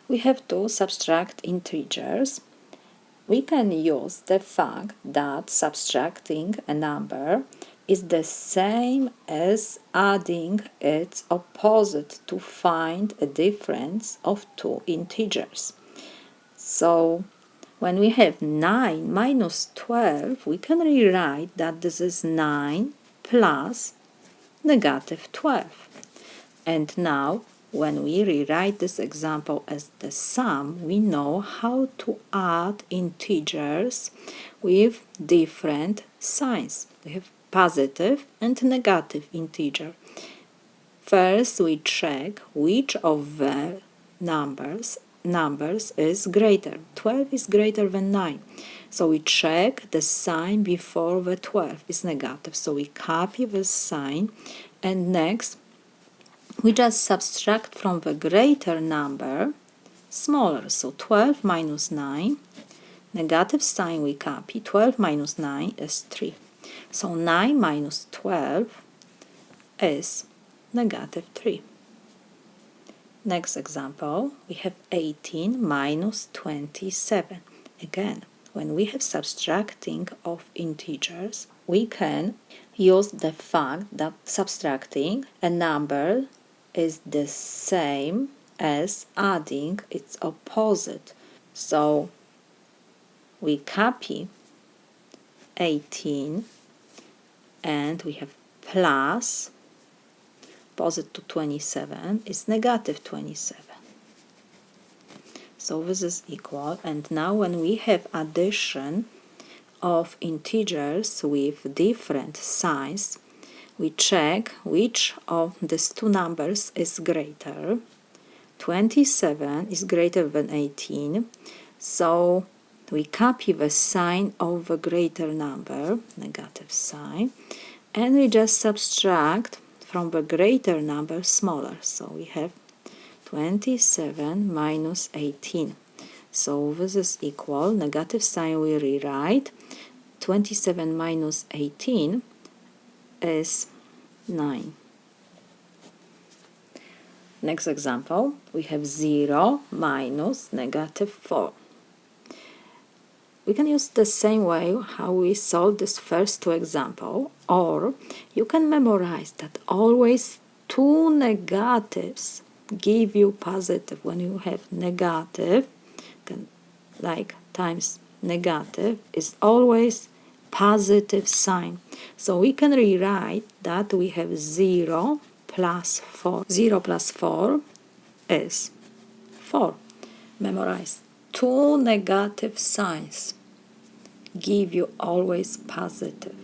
we have to subtract integers. We can use the fact that subtracting a number is the same as adding its opposite to find a difference of two integers. So when we have 9 minus 12, we can rewrite that this is 9 plus negative 12. And now, when we rewrite this example as the sum, we know how to add integers with different signs. We have positive and negative integer. First, we check which of the numbers is greater. 12 is greater than 9. So we check the sign before the 12 is negative. So we copy this sign, and next we just subtract from the greater number smaller. So 12 minus 9, negative sign we copy. 12 minus 9 is 3. So 9 minus 12 is negative 3. Next example, we have 18 minus 27. Again, when we have subtracting of integers, we can use the fact that subtracting a number is the same as adding its opposite. So we copy 18 and we have plus opposite to 27 is negative 27. So this is equal, and now when we have addition of integers with different signs, we check which of these two numbers is greater. 27 is greater than 18, so we copy the sign of the greater number, negative sign, and we just subtract from the greater number smaller. So we have 27 minus 18. So this is equal, negative sign we rewrite, 27 minus 18 is 9. Next example, we have 0 minus negative 4. We can use the same way how we solved this first two examples, or you can memorize that always two negatives give you positive. When you have negative, like times negative, is always positive sign. So we can rewrite that we have 0 plus 4. 0 plus 4 is 4. Memorize. Two negative signs give you always positive.